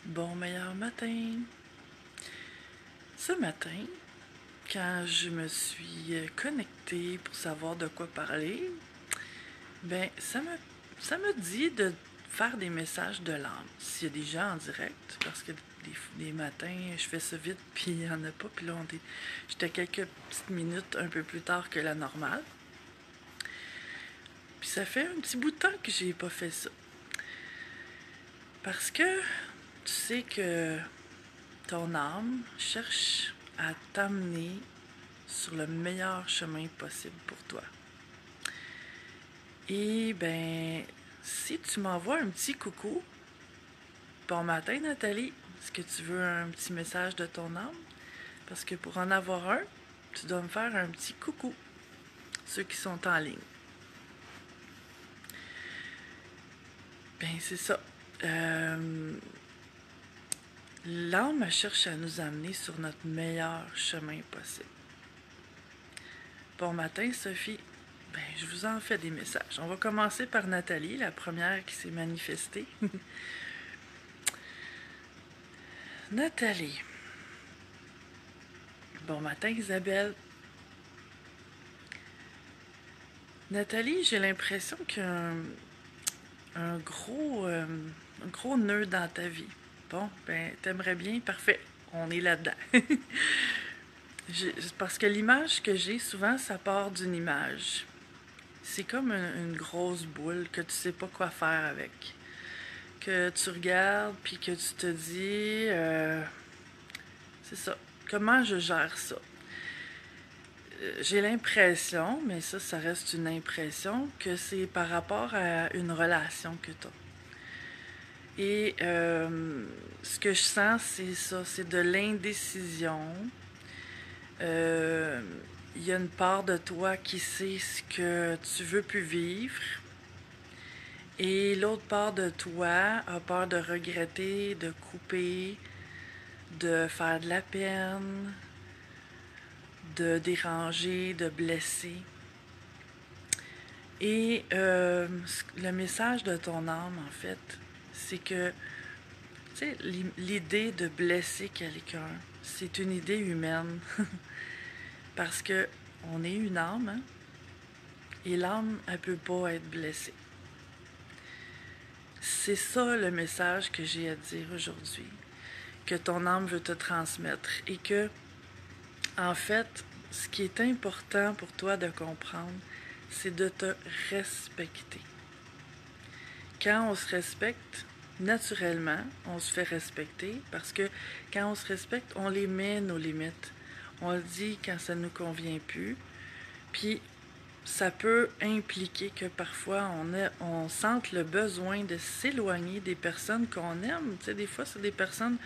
Bon meilleur matin. Ce matin, quand je me suis connectée pour savoir de quoi parler, ben ça me dit de faire des messages de l'âme. S'il y a des gens en direct, parce que des matins, je fais ça vite, puis il n'y en a pas, puis là, j'étais quelques petites minutes un peu plus tard que la normale. Puis ça fait un petit bout de temps que j'ai pas fait ça. Parce que tu sais que ton âme cherche à t'amener sur le meilleur chemin possible pour toi. Et ben, si tu m'envoies un petit coucou, bon matin Nathalie, est-ce que tu veux un petit message de ton âme? Parce que pour en avoir un, tu dois me faire un petit coucou, ceux qui sont en ligne. Ben c'est ça. L'âme cherche à nous amener sur notre meilleur chemin possible. Bon matin Sophie. Ben, je vous en fais des messages. On va commencer par Nathalie, la première qui s'est manifestée. Nathalie. Bon matin Isabelle. Nathalie, j'ai l'impression qu'il y a un gros nœud dans ta vie. Bon, ben, t'aimerais bien, parfait, on est là-dedans. Parce que l'image que j'ai, souvent, ça part d'une image. C'est comme une grosse boule que tu sais pas quoi faire avec. Que tu regardes, puis que tu te dis, c'est ça, comment je gère ça? J'ai l'impression, mais ça reste une impression, que c'est par rapport à une relation que tu as. Et ce que je sens, c'est ça, c'est de l'indécision. Il y a une part de toi qui sait ce que tu veux plus vivre. Et l'autre part de toi a peur de regretter, de couper, de faire de la peine, de déranger, de blesser. Et le message de ton âme, en fait, c'est que, tu sais, l'idée de blesser quelqu'un, c'est une idée humaine. Parce que on est une âme, hein? Et l'âme, elle peut pas être blessée. C'est ça le message que j'ai à te dire aujourd'hui, que ton âme veut te transmettre. Et que, en fait, ce qui est important pour toi de comprendre, c'est de te respecter. Quand on se respecte, naturellement, on se fait respecter parce que quand on se respecte, on les met nos limites. On le dit quand ça ne nous convient plus. Puis, ça peut impliquer que parfois on sente le besoin de s'éloigner des personnes qu'on aime. Tu sais, des fois, c'est des personnes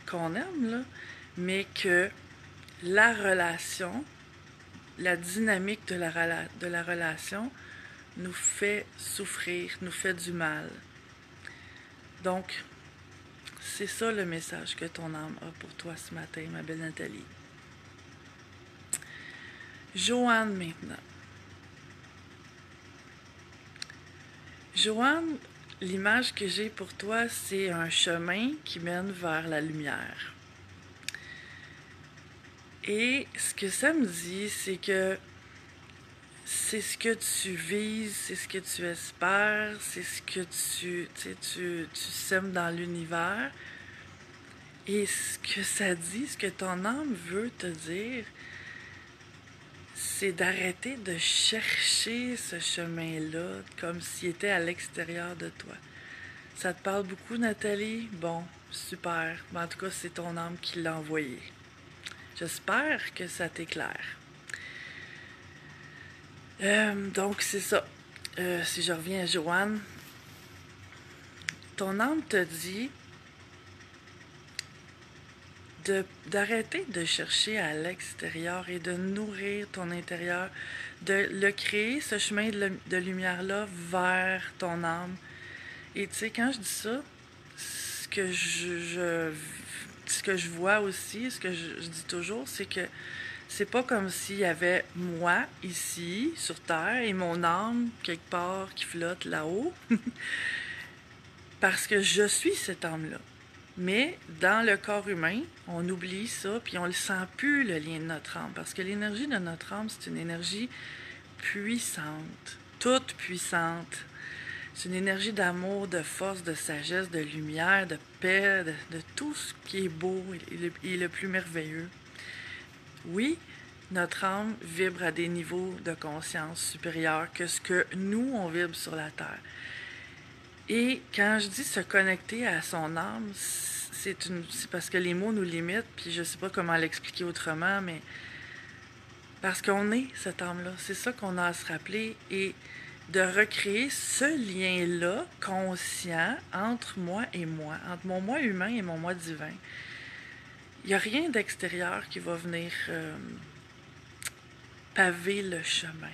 qu'on aime, là, mais que la relation, la dynamique de la relation nous fait souffrir, nous fait du mal. Donc, c'est ça le message que ton âme a pour toi ce matin, ma belle Nathalie. Joanne maintenant. Joanne, l'image que j'ai pour toi, c'est un chemin qui mène vers la lumière. Et ce que ça me dit, c'est que c'est ce que tu vises, c'est ce que tu espères, c'est ce que tu sèmes dans l'univers. Et ce que ça dit, ce que ton âme veut te dire, c'est d'arrêter de chercher ce chemin-là comme s'il était à l'extérieur de toi. Ça te parle beaucoup, Nathalie? Bon, super. Mais en tout cas, c'est ton âme qui l'a envoyé. J'espère que ça t'éclaire. Donc, c'est ça. Si je reviens à Joanne, ton âme te dit d'arrêter de chercher à l'extérieur et de nourrir ton intérieur, de le créer, ce chemin de lumière-là, vers ton âme. Et tu sais, quand je dis ça, ce que ce que je vois aussi, ce que je dis toujours, c'est que c'est pas comme s'il y avait moi ici, sur Terre, et mon âme quelque part qui flotte là-haut. Parce que je suis cette âme-là. Mais dans le corps humain, on oublie ça, puis on le sent plus, le lien de notre âme. Parce que l'énergie de notre âme, c'est une énergie puissante, toute puissante. C'est une énergie d'amour, de force, de sagesse, de lumière, de paix, de tout ce qui est beau et le plus merveilleux. Oui, notre âme vibre à des niveaux de conscience supérieurs que ce que nous, on vibre sur la Terre. Et quand je dis se connecter à son âme, c'est parce que les mots nous limitent, puis je sais pas comment l'expliquer autrement, mais parce qu'on est cette âme-là. C'est ça qu'on a à se rappeler et de recréer ce lien-là conscient entre moi et moi, entre mon moi humain et mon moi divin. Il n'y a rien d'extérieur qui va venir paver le chemin.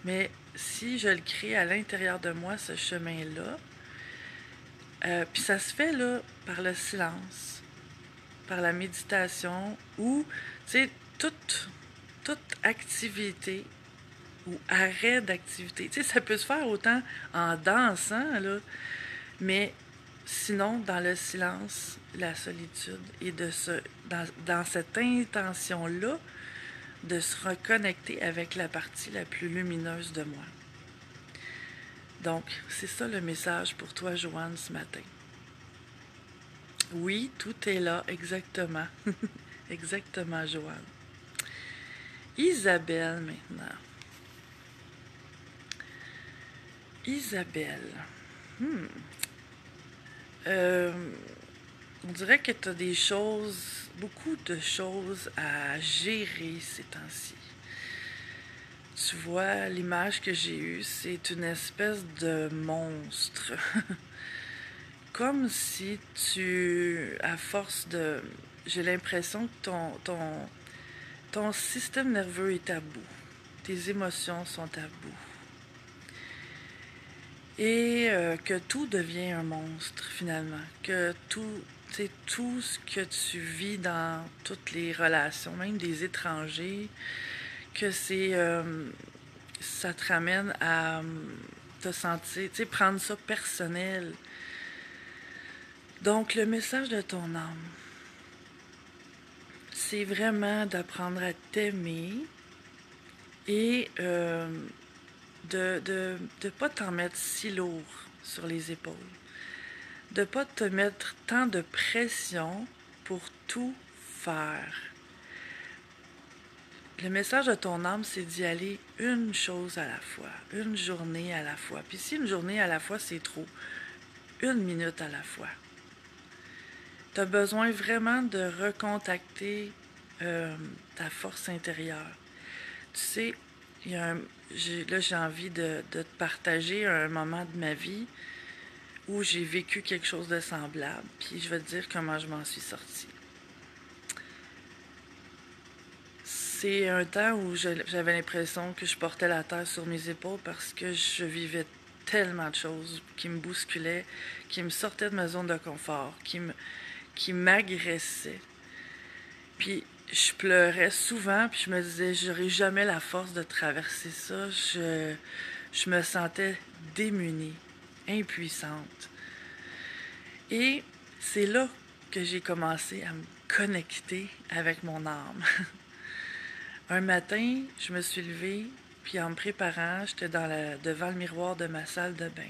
Mais si je le crée à l'intérieur de moi, ce chemin-là, puis ça se fait là par le silence, par la méditation ou, tu sais, toute activité ou arrêt d'activité. Tu sais, ça peut se faire autant en dansant, là, mais sinon, dans le silence, la solitude, et dans cette intention-là, de se reconnecter avec la partie la plus lumineuse de moi. Donc, c'est ça le message pour toi, Joanne, ce matin. Oui, tout est là, exactement. Exactement, Joanne. Isabelle, maintenant. Isabelle. On dirait que tu as beaucoup de choses à gérer ces temps-ci. Tu vois, l'image que j'ai eue, c'est une espèce de monstre. Comme si à force de... J'ai l'impression que ton système nerveux est à bout. Tes émotions sont à bout. Et que tout devient un monstre, finalement. Que tout ce que tu vis dans toutes les relations, même des étrangers, que ça te ramène à te sentir, prendre ça personnel. Donc, le message de ton âme, c'est vraiment d'apprendre à t'aimer et de pas t'en mettre si lourd sur les épaules. De pas te mettre tant de pression pour tout faire. Le message de ton âme, c'est d'y aller une chose à la fois, une journée à la fois. Puis si une journée à la fois, c'est trop, 1 minute à la fois. Tu as besoin vraiment de recontacter ta force intérieure. Tu sais, j'ai envie de te partager un moment de ma vie où j'ai vécu quelque chose de semblable. Puis je vais te dire comment je m'en suis sortie. C'est un temps où j'avais l'impression que je portais la terre sur mes épaules parce que je vivais tellement de choses qui me bousculaient, qui me sortaient de ma zone de confort, qui m'agressaient. Puis je pleurais souvent, puis je me disais, j'aurais jamais la force de traverser ça. Je me sentais démunie, impuissante. Et c'est là que j'ai commencé à me connecter avec mon âme. Un matin, je me suis levée, puis en me préparant, j'étais devant le miroir de ma salle de bain.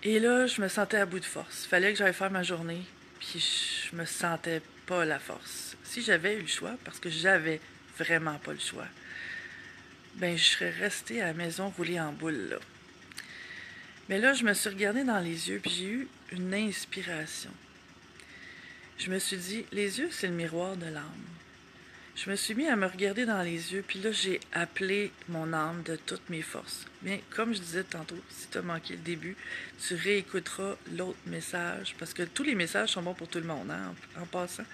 Et là, je me sentais à bout de force. Il fallait que j'aille faire ma journée, puis je me sentais pas la force. Si j'avais eu le choix, parce que j'avais vraiment pas le choix, ben je serais restée à la maison roulée en boule, là. Mais là, je me suis regardée dans les yeux, puis j'ai eu une inspiration. Je me suis dit, les yeux, c'est le miroir de l'âme. Je me suis mis à me regarder dans les yeux, puis là, j'ai appelé mon âme de toutes mes forces. Bien, comme je disais tantôt, si tu as manqué le début, tu réécouteras l'autre message, parce que tous les messages sont bons pour tout le monde, hein, en passant.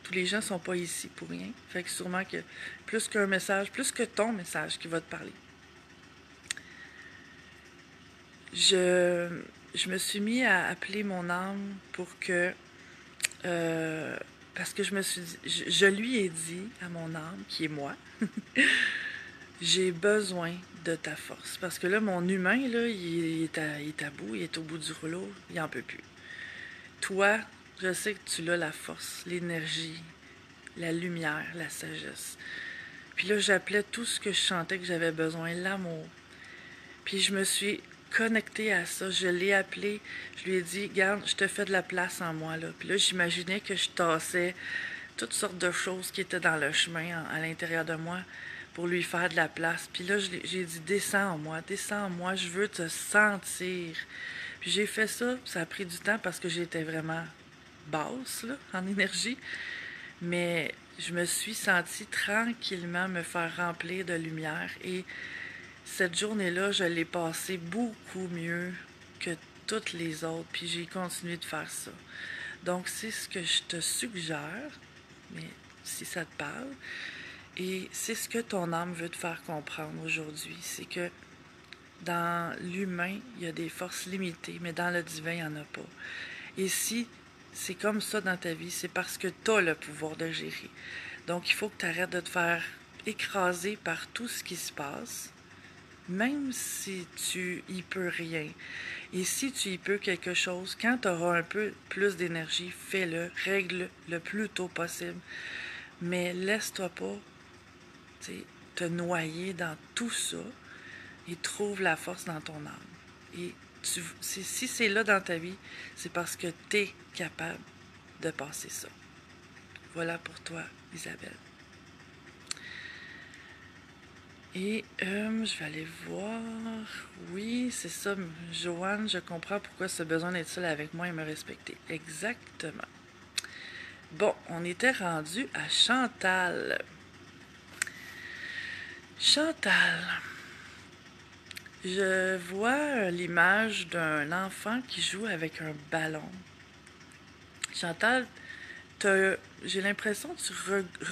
Tous les gens ne sont pas ici pour rien. Fait que sûrement que plus qu'un message, plus que ton message qui va te parler. Je me suis mis à appeler mon âme pour que... parce que je me suis dit, je lui ai dit à mon âme, qui est moi, j'ai besoin de ta force. Parce que là, mon humain, là, il est à bout, il est au bout du rouleau, il n'en peut plus. Toi, je sais que tu as la force, l'énergie, la lumière, la sagesse. Puis là, j'appelais tout ce que je sentais que j'avais besoin, l'amour. Puis je me suis connectée à ça, je l'ai appelé, je lui ai dit, garde, je te fais de la place en moi, là. Puis là, j'imaginais que je tassais toutes sortes de choses qui étaient dans le chemin à l'intérieur de moi pour lui faire de la place. Puis là, j'ai dit, descends en moi, je veux te sentir. Puis j'ai fait ça, ça a pris du temps parce que j'étais vraiment basse, là, en énergie. Mais je me suis sentie tranquillement me faire remplir de lumière. Et cette journée-là, je l'ai passée beaucoup mieux que toutes les autres. Puis j'ai continué de faire ça. Donc, c'est ce que je te suggère, mais si ça te parle. Et c'est ce que ton âme veut te faire comprendre aujourd'hui. C'est que dans l'humain, il y a des forces limitées, mais dans le divin, il n'y en a pas. Et si c'est comme ça dans ta vie, c'est parce que tu as le pouvoir de gérer. Donc, il faut que tu arrêtes de te faire écraser par tout ce qui se passe, même si tu y peux rien. Et si tu y peux quelque chose, quand tu auras un peu plus d'énergie, fais-le, règle le plus tôt possible. Mais laisse-toi pas te noyer dans tout ça et trouve la force dans ton âme. Et si c'est là dans ta vie, c'est parce que tu es capable de passer ça. Voilà pour toi, Isabelle. Et je vais aller voir. Oui, c'est ça, Joanne, je comprends pourquoi ce besoin d'être seule avec moi et me respecter. Exactement. Bon, on était rendu à Chantal. Chantal, je vois l'image d'un enfant qui joue avec un ballon. Chantal, j'ai l'impression que tu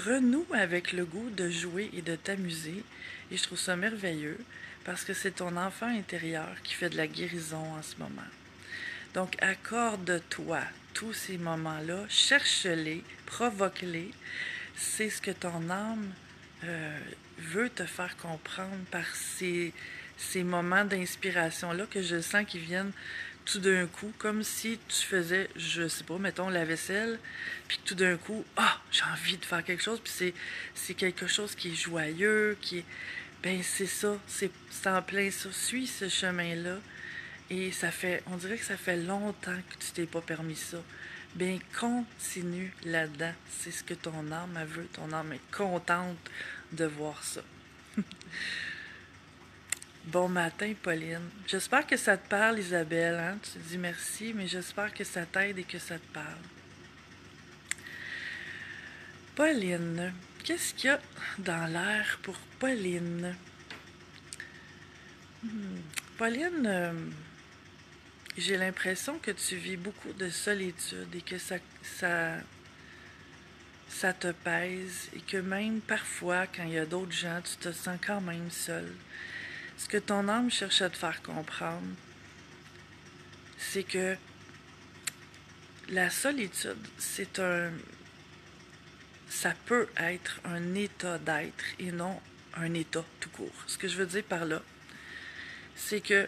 renoues avec le goût de jouer et de t'amuser. Et je trouve ça merveilleux parce que c'est ton enfant intérieur qui fait de la guérison en ce moment. Donc, accorde-toi tous ces moments-là, cherche-les, provoque-les. C'est ce que ton âme veut te faire comprendre par ces moments d'inspiration-là que je sens qui viennent tout d'un coup, comme si tu faisais, je sais pas, mettons la vaisselle, puis que tout d'un coup, j'ai envie de faire quelque chose, puis c'est quelque chose qui est joyeux, qui est, ben c'est ça, c'est en plein ça, suis ce chemin-là, et on dirait que ça fait longtemps que tu t'es pas permis ça. Ben continue là-dedans, c'est ce que ton âme veut, ton âme est contente de voir ça. Bon matin, Pauline. J'espère que ça te parle, Isabelle. Hein? Tu te dis merci, mais j'espère que ça t'aide et que ça te parle. Pauline. Qu'est-ce qu'il y a dans l'air pour Pauline? Pauline, j'ai l'impression que tu vis beaucoup de solitude et que ça te pèse et que même parfois, quand il y a d'autres gens, tu te sens quand même seule. Ce que ton âme cherche à te faire comprendre, c'est que la solitude, ça peut être un état d'être et non un état tout court. Ce que je veux dire par là, c'est que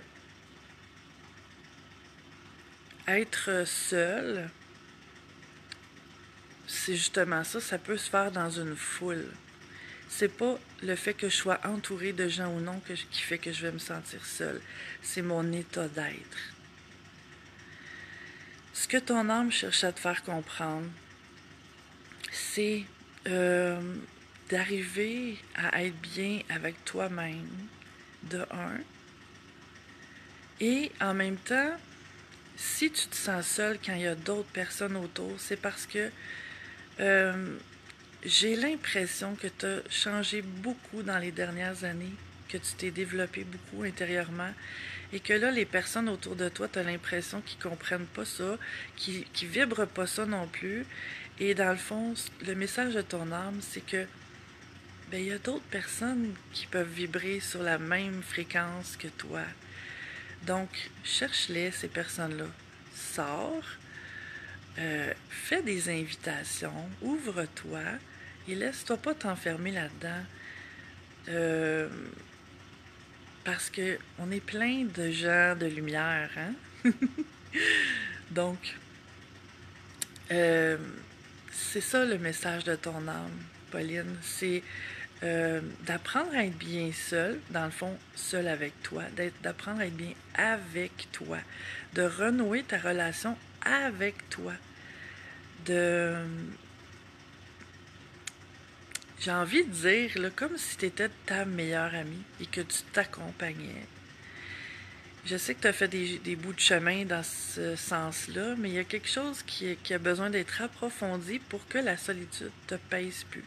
être seul, c'est justement ça, ça peut se faire dans une foule. C'est pas le fait que je sois entourée de gens ou non qui fait que je vais me sentir seule. C'est mon état d'être. Ce que ton âme cherche à te faire comprendre, c'est d'arriver à être bien avec toi-même, de un. Et en même temps, si tu te sens seul quand il y a d'autres personnes autour, c'est parce que j'ai l'impression que tu as changé beaucoup dans les dernières années, que tu t'es développé beaucoup intérieurement et que là, les personnes autour de toi, tu as l'impression qu'ils ne comprennent pas ça, qu'ils ne vibrent pas ça non plus. Et dans le fond, le message de ton âme, c'est que il y a d'autres personnes qui peuvent vibrer sur la même fréquence que toi. Donc, cherche-les, ces personnes-là. Sors, fais des invitations, ouvre-toi et laisse-toi pas t'enfermer là-dedans. parce que on est plein de gens de lumière, hein? Donc, c'est ça le message de ton âme, Pauline. C'est d'apprendre à être bien seul, dans le fond, seul avec toi, d'apprendre à être bien avec toi, de renouer ta relation avec toi, de... J'ai envie de dire, là, comme si tu étais ta meilleure amie et que tu t'accompagnais. Je sais que tu as fait des bouts de chemin dans ce sens-là, mais il y a quelque chose qui a besoin d'être approfondi pour que la solitude te pèse plus.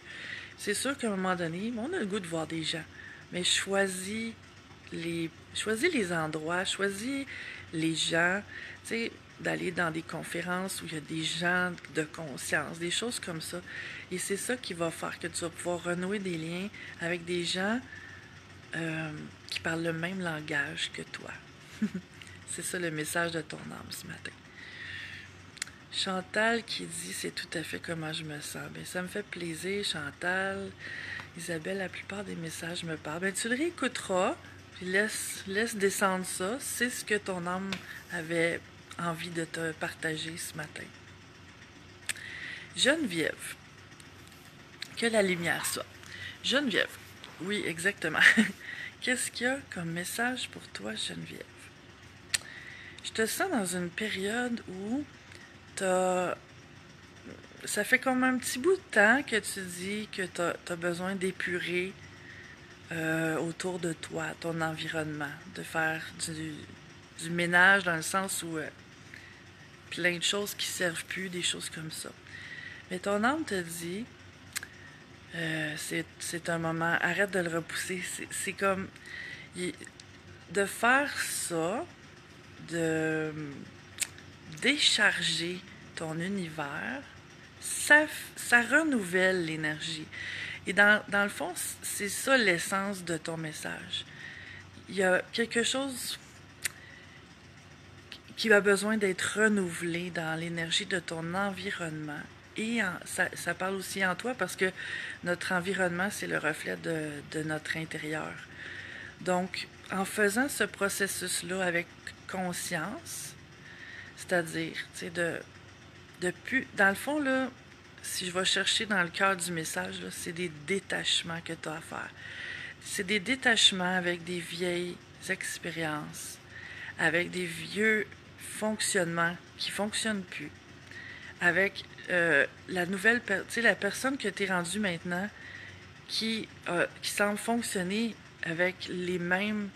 C'est sûr qu'à un moment donné, on a le goût de voir des gens, mais choisis les endroits, choisis les gens, tu sais, d'aller dans des conférences où il y a des gens de conscience, des choses comme ça. Et c'est ça qui va faire que tu vas pouvoir renouer des liens avec des gens qui parlent le même langage que toi. C'est ça le message de ton âme ce matin. Chantal qui dit c'est tout à fait comment je me sens. Bien, ça me fait plaisir, Chantal. Isabelle, la plupart des messages me parlent. Bien, tu le réécouteras, puis laisse descendre ça. C'est ce que ton âme avait envie de te partager ce matin. Geneviève, que la lumière soit. Geneviève, oui, exactement. Qu'est-ce qu'il y a comme message pour toi, Geneviève? Je te sens dans une période où ça fait comme un petit bout de temps que tu dis que tu as besoin d'épurer autour de toi, ton environnement, de faire du ménage dans le sens où plein de choses qui ne servent plus, des choses comme ça. Mais ton âme te dit, c'est un moment, arrête de le repousser. C'est comme de faire ça, de décharger ton univers, ça renouvelle l'énergie. Et dans le fond, c'est ça l'essence de ton message. Il y a quelque chose qui a besoin d'être renouvelé dans l'énergie de ton environnement. Et ça parle aussi en toi parce que notre environnement, c'est le reflet de notre intérieur. Donc, en faisant ce processus-là avec conscience, c'est-à-dire, tu sais, dans le fond, là, si je vais chercher dans le cœur du message, là, c'est des détachements que tu as à faire. C'est des détachements avec des vieilles expériences, avec des vieux fonctionnements qui ne fonctionnent plus, avec la nouvelle, tu sais, la personne que tu es rendue maintenant qui semble fonctionner avec les mêmes,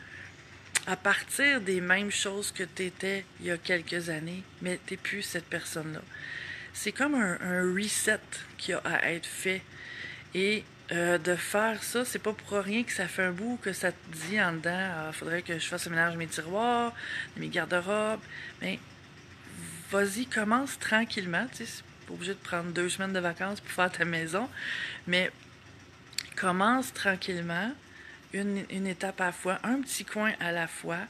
à partir des mêmes choses que tu étais il y a quelques années, mais tu n'es plus cette personne-là. C'est comme un reset qui a à être fait. Et de faire ça, c'est pas pour rien que ça fait un bout que ça te dit en dedans, faudrait que je fasse le ménage de mes tiroirs, de mes garde-robes. Mais vas-y, commence tranquillement. Tu sais, c'est pas obligé de prendre 2 semaines de vacances pour faire ta maison. Mais commence tranquillement, une étape à la fois, un petit coin à la fois.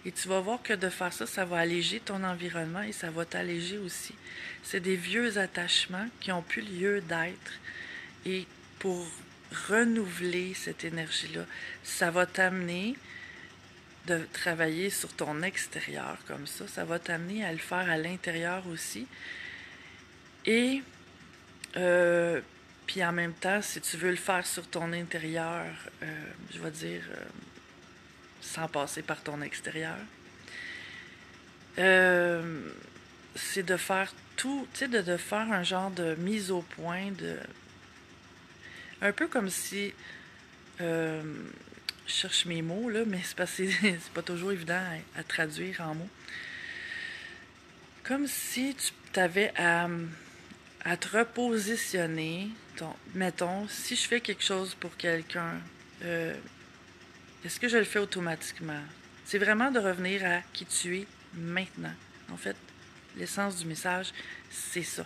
Et tu vas voir que de faire ça, ça va alléger ton environnement et ça va t'alléger aussi. C'est des vieux attachements qui n'ont plus lieu d'être. Et pour renouveler cette énergie-là, ça va t'amener de travailler sur ton extérieur comme ça. Ça va t'amener à le faire à l'intérieur aussi. Et puis en même temps, si tu veux le faire sur ton intérieur, je vais dire, sans passer par ton extérieur, c'est de faire tout, tu sais, de faire un genre de mise au point, un peu comme si, je cherche mes mots, là, mais c'est parce que c'est pas toujours évident à traduire en mots. Comme si tu avais à te repositionner. Mettons, si je fais quelque chose pour quelqu'un, est-ce que je le fais automatiquement? C'est vraiment de revenir à qui tu es maintenant. En fait, l'essence du message, c'est ça.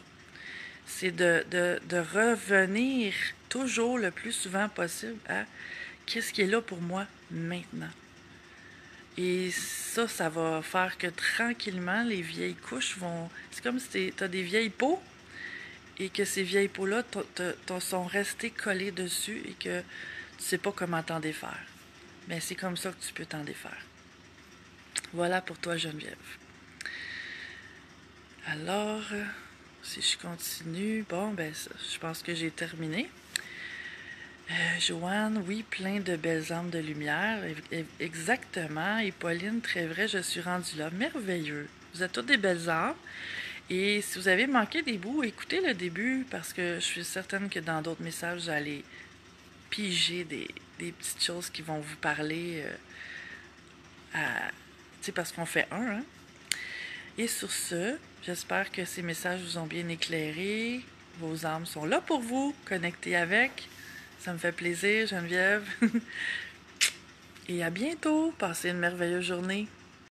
C'est de revenir toujours le plus souvent possible à qu'est-ce qui est là pour moi maintenant. Et ça va faire que tranquillement, les vieilles couches vont... C'est comme si tu as des vieilles peaux et que ces vieilles peaux-là sont restées collées dessus et que tu sais pas comment t'en défaire. Mais c'est comme ça que tu peux t'en défaire. Voilà pour toi, Geneviève. Alors, si je continue, bon, ben, je pense que j'ai terminé. Joanne, oui, plein de belles âmes de lumière. Exactement. Et Pauline, très vrai, je suis rendue là. Merveilleux. Vous êtes toutes des belles âmes. Et si vous avez manqué des bouts, écoutez le début parce que je suis certaine que dans d'autres messages, vous allez piger des petites choses qui vont vous parler parce qu'on fait un. Hein? Et sur ce, j'espère que ces messages vous ont bien éclairé. Vos âmes sont là pour vous, connectez avec. Ça me fait plaisir, Geneviève. Et à bientôt. Passez une merveilleuse journée.